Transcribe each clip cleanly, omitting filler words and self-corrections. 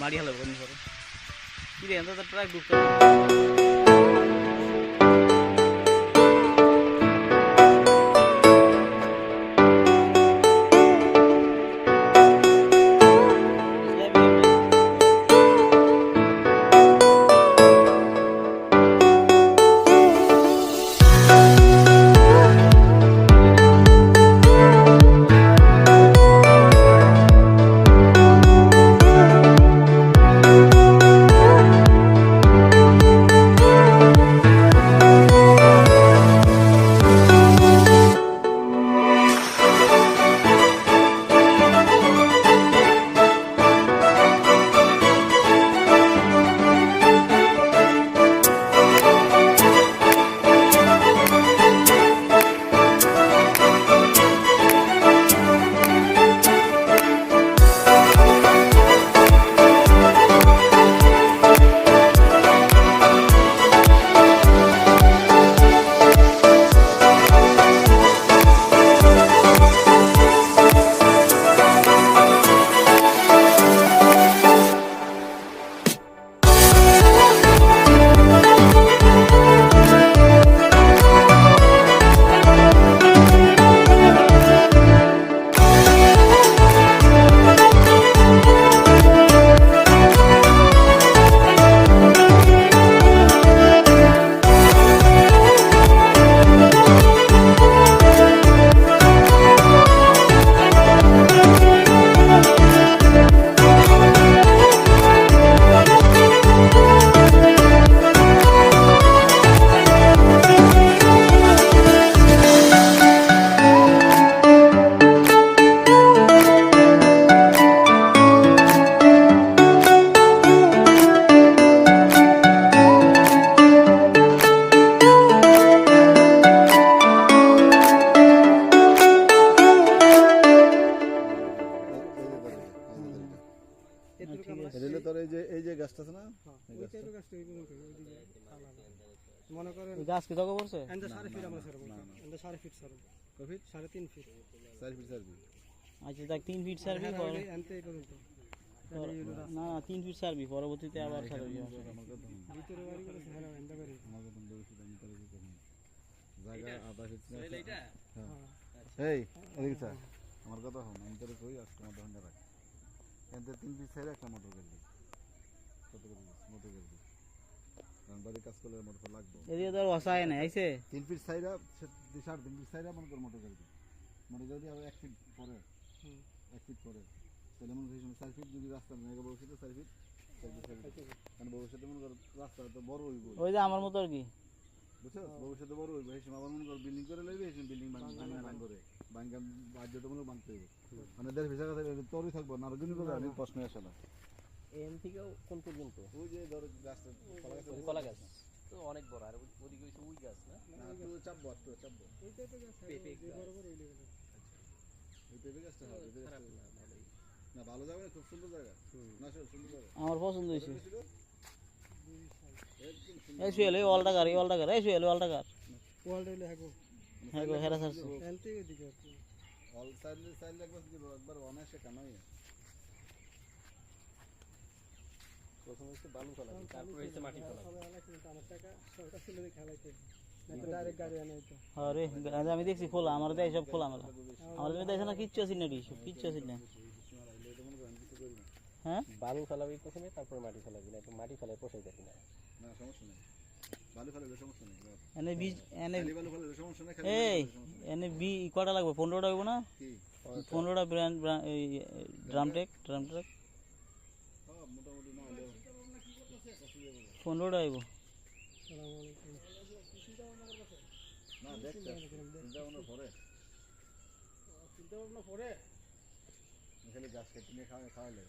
মারি হলো কি রে ট্রাক ঢুকতে রেলে তোর এই যে গাছটা আছে না ওই টাইপের গাছটা ওই ওইদিকে খালা মনে করেন গাছ কি জায়গা পড়ছে এন্ড 4 ফিট আমরা স্যার এন্ড 4 ফিট স্যার কয় ফিট 3.5 ফিট 4 ফিট 4 ফিট আচ্ছা দেখ 3 ফিট সার্ভি পরে এন্ড এই পর্যন্ত না 3 ফিট সার্ভি পরবর্তীতে আবার সার্ভি হবে ভিতরে বাড়ি করে হ্যাঁ এন্ড বাড়ি আমাকে বন্ধ করে আমি তাহলে কি করব জায়গা আধা ফিট না এইটা এই এদিকে স্যার আমার কথা হন আমি তোরে কই আজকে আমার দোকানটা রাখ এতে 3 ফিট সাইড একটা মোটর গাড়ি কত করে মোটর গাড়ি কারণ বাড়ি কাজ করলে মোটর লাগবে এদিকে তোর ওসায় না আইছে 3 ফিট সাইডা 3.5 ফিট সাইডা মনে কর মোটর গাড়ি আর 1 ফিট পরে 1 ফিট পরে তাহলে মনে করি 4 ফিট যদি রাস্তা নেই ভবিষ্যতে 4 ফিট কারণ ভবিষ্যতে মনে কর রাস্তা তো বড় হইব ওই যে আমার মতো আর কি বুঝছো ভবিষ্যতে বড় হইব এই সময় আবার মনে কর বিল্ডিং করে লইবে এই বিল্ডিং বাং করে বাঙ্গা বাধ্যতামূলক বাংতে হইব মানে 1.5 ফিট জায়গা তোরই থাকবো না আর গুনি করে আমি প্রশ্ন আসে না এন থেকে কোন পর্যন্ত ওই যে ধর গাছটা কলা গাছ তো অনেক বড় আর ওদিকে হইছে ওই গাছ না তো চাপবো এই টাইপের গাছ পেঁপে বরাবর ওই লেভেলে এই পেঁপে গাছটা হবে খারাপ না ভালোই না ভালো যাবে না খুব সুন্দর জায়গা না সুন্দর জায়গা আমার পছন্দ হইছে একদম এই শুয়েলে ওয়ালটা গার এই শুয়েলে ওয়ালটা গার ওয়ার্ল্ড হইলে হ্যাগো হ্যাঁ গো হেরা সারছে এনতে ওইদিকে অল সাইড একবার কি একবার অনায়াসে কানাই প্রথম হচ্ছে বালু ফেলাবি, তারপর হচ্ছে মাটি ফেলাবি। সবাই আলাদা কিন্তু আমার টাকা সরকার ছিল খেলাইতে ডাইরেক্ট গাড়ি আনে তো আরে আমি দেখছি খোলা, আমার দেয় সব খোলা মেলা, আমার দেয় না কিচ্ছু আছে না, সব কিচ্ছু আছে না। হ্যাঁ বালু ফেলাবি প্রথমে, তারপর মাটি ফেলাবি, না তো মাটি ফেলাই পোষাই যাবি না। না সমস্যা নেই, বালু ফেলে সমস্যা নেই, এনে বীজ এনে খালি বালু ফেলে সমস্যা নেই। এই এনে বি কটা লাগবে? 15টা হইব না? কি 15টা ব্র্যান্ড ড্রাম ট্রাক সব মোটামুটি না হলেও 15টা হইব। আসসালামু আলাইকুম না দেখতে চিন্তা ভাবনা করে চিন্তা ভাবনা করে খালি গাছ কেটে নিয়ে খাওয়াইলে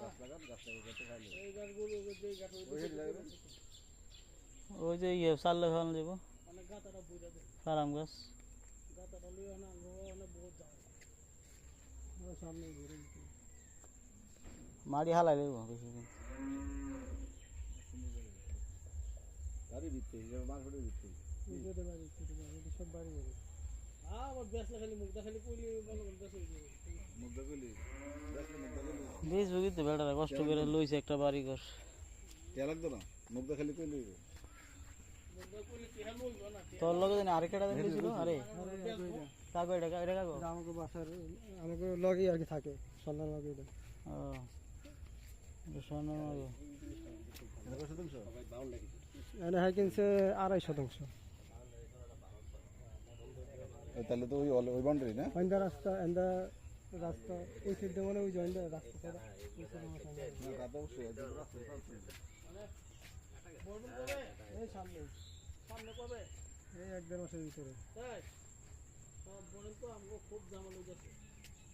গাছ লাগান, গাছ কেটে খাইলে এই গাছগুলো যে গাছ ওই হেড লাগবে। ওই যে সারলে ফেলানো যাব মানে গাতাটা বুঝা দেয়, ফার্ম গাছ। গাতাটা লিয়ে না মানে বহুত যায় ওর সামনে ঘুরে দিতে মাটি হালাই দেবো বেশি দিন। গাড়ি ভিত্তি হিসাবে মার্কেটের ভিত্তি যেতে পারি সব বাড়ি যাবে। আবার বেসলে খালি মুখটা খালি কইলি ভালো করে বেসে দিবে মুদ্রা গলি দেখলে মুদ্রা গলি বেশ বুঝিতে বেটারা কষ্ট করে লইছে একটা বাড়ি ঘর। কে লাগতো না, মুদ্রা খালি কইলি মুখটা কইলি কি হলো হইলো না তোর লগে জানি আরেকটা দিয়েছিল। আরে কাকু এটা কাকু আমাকে বাসার আমাকে লগই আর কি থাকে সন্ধান লগে ও সোনা মাগো এটা কত শতাংশ? এনে হয় কিনছে 2.5 তাহলে তো ওই ওই বাউন্ডারি না, এন্দা রাস্তা ওই সাইড মানে ওই জয়েন্ট রাস্তা ছাড়া ওই সাইড আমার সামনে না তা তো অবশ্যই এটা তো রাস্তা আছে। এই সামনে সামনে কবে এই 1-1.5 মাসের ভিতরে তাই সব বলেন তো আমগো খুব জামাল হয়ে যাচ্ছে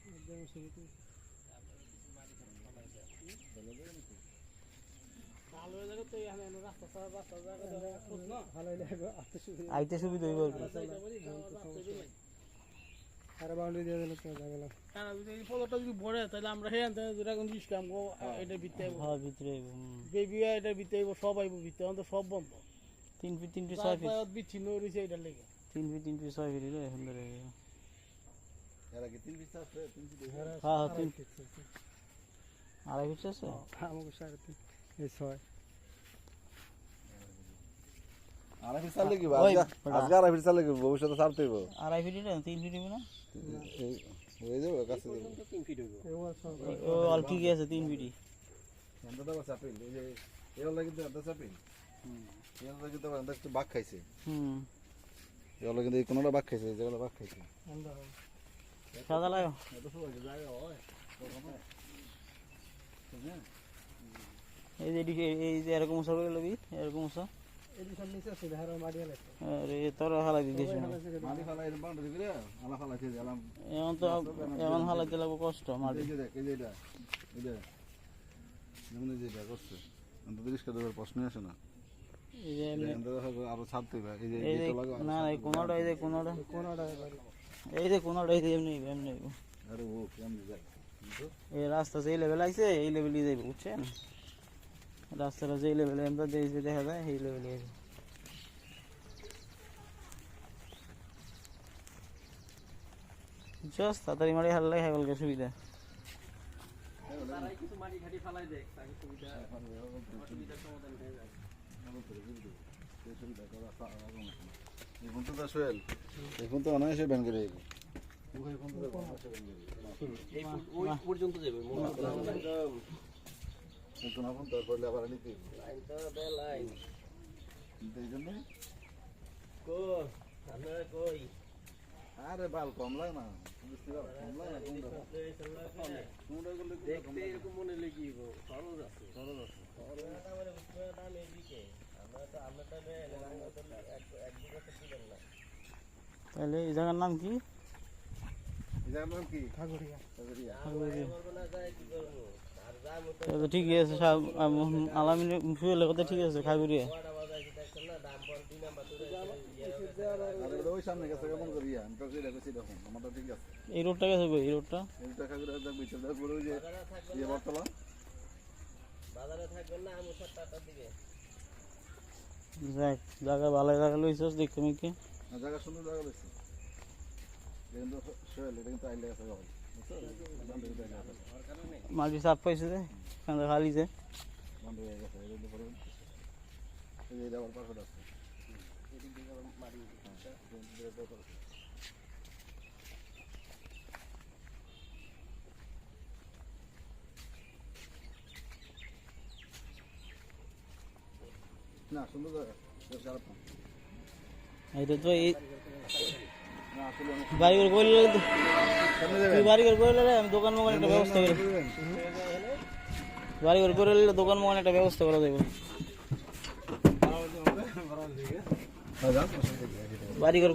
1-1.5 মাসের ভিতরে ভালো হয়ে যাবে তো এখানে রাস্তা ছাড়া রাস্তা জায়গা না ভালো হয়ে যাবে আইতে সুবিধা হইব আর কি। আরে বাউন্ডারি দিয়ে দিলে তো জায়গা কারণ যদি ফলটা যদি বড়ে তাহলে আমরা হেন যেটা কোন বিশ কাম এটা ভিতরে হ্যাঁ ভিতরে আইব। বেবি এটা ভিতরে আইব, সব আইব ভিতরে, অন্ত সব বন্ধ 3 ফিট 3 ফিট 6 ফিট বিচ্ছিন্ন রয়েছে এটার লেগে 3 ফিট 3 ফিট 6 ফিট হইলো এখন ধরে। এর আগে 3 পিস আছে 3 পিস হ্যাঁ 3 আড়াই ফিট আছে। আমাকে 3.5 এই 6 আড়াই পিস চাললে কি বা ওই, আজকে আড়াই পিস চাললে কি ভবিষ্যতে ছাড়তে হইব আড়াই ফিট এটা 3 ফিট হইব না? এই হয়ে যাবে কাছে যাবে 3 ফিট হইব। এবার সব ও অল ঠিক আছে 3 ফিটই। এন্ড তো চাপিল এই যে এর লাগি তো আদা চাপিল এর লাগি তো আদা একটু বাক খাইছে, এর লাগি এই কোনটা বাক খাইছে, যেগুলো বাক খাইছে আমরা সাদা লাগো এটা সব জায়গা হয় এই যে এই যে এরকম উঁচা করে লবি এরকম উঁচা। এটি সব নিচে আছে ধারা মারি আলাইছে আরে তোর হালাই দিতেছ না মাটি ফালা এর বাউন্ডারি করে আলা ফালা খেয়ে গেলাম। এমন তো এমন হালাইতে লাগবো কষ্ট মাটি। এই যে দেখ এই যে এটা এই যে যেমন এই যে এটা করছে অন্তত পরিষ্কার দেওয়ার প্রশ্নই আসে না। এই যে এমনি আরো ছাড়তে হবে এই যে এই যে এটা লাগা না না এই কোনটা এই যে কোনটা কোনটা বাড়ি এই যে কোনটা এই যে এমনি এমনি আরে ও কেমন যায় কিন্তু এই রাস্তা যে লেভেল আইছে এই লেভেলই যাইব বুঝছেন। রাস্তাটা যে লেভেলে আমরা যে দেখা যায় এই লেভেলে জাস্ট তাড়াতাড়ি মারি হারলে হাগলকে সুবিধা। তারাই কিছু মাটি ঘাটি ফেলাই দেখ, তাহলে সুবিধা অসুবিধার সমাধান হয়ে যায়। এখন তো সোহেল এখন তো অনায়াসে ব্যান করে যাবো এই ওই পর্যন্ত যাবে মনে হয় এখন এখন তারপরে আবার নিতে লাইনটা দে লাইন কিন্তু এই জন্য কো আপনারা কই আরে বাল কম লাগে না বুঝতে পারো কম লাগে না কোনটা করলে দেখতে এরকম মনে লেগিব খরচ আছে খরচ আছে আমাদের দাম এদিকে আমরা তো এক বিঘা তো দিবেন না। তাহলে এই জায়গার নাম কি? এই জায়গার নাম কি ঠাকুরিয়া করবো না যায় কি করবো আর যা মতো তাহলে ঠিকই আছে আলামিন ফুয়েলের কথা ঠিক আছে খাগুড়িয়া। কটা বাজাইছি দেখছেন না, দাম পর 2 নাম্বার তুলে আরে ওটা ওই সামনে গেছে কেমন করি আমি তো যেটা কইছি দেখুন আমারটা ঠিক আছে এই রোডটা গেছে কই এই রোডটা? এই টাকা করে দেখ বিচার দেখ বলে ওই যে বাজারে থাকবেন ইয়ে বর্তলা বাজারে থাকবেন না আমি 7টার দিকে যাক জায়গা ভালো জায়গা লইছস দেখতে মিকে। জায়গা সুন্দর জায়গা বেশি কিন্তু সোহেল এটা কিন্তু আইলে আছে বাবা বুঝছো বান্ধবী আইলে আছে মাটি চাপ পাইছে যে কান্দা খালি যে বান্ধবী হয়ে গেছে এটা পরে এই যে আবার পাশে আছে না সুন্দর জায়গা বেশ খারাপ না এটা তো এই না আসলে অনেক বাড়ি করে করলে সামনে তুই যাবেন বাড়ি করে করলে আমি দোকান মোকান একটা ব্যবস্থা করে বাড়ি করে করে নিলে দোকান মোকান একটা ব্যবস্থা করা যাবে বাড়ি করে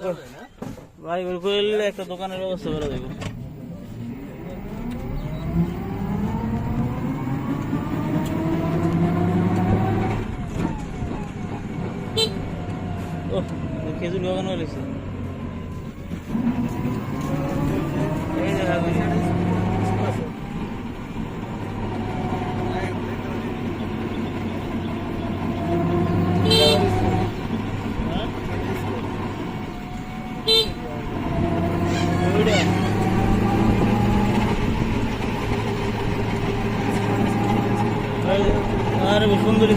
করে নিলে একটা দোকানের ব্যবস্থা করা যাবে ও খেজুর বাগান হয়েছে এই দেখা আরে সুন্দর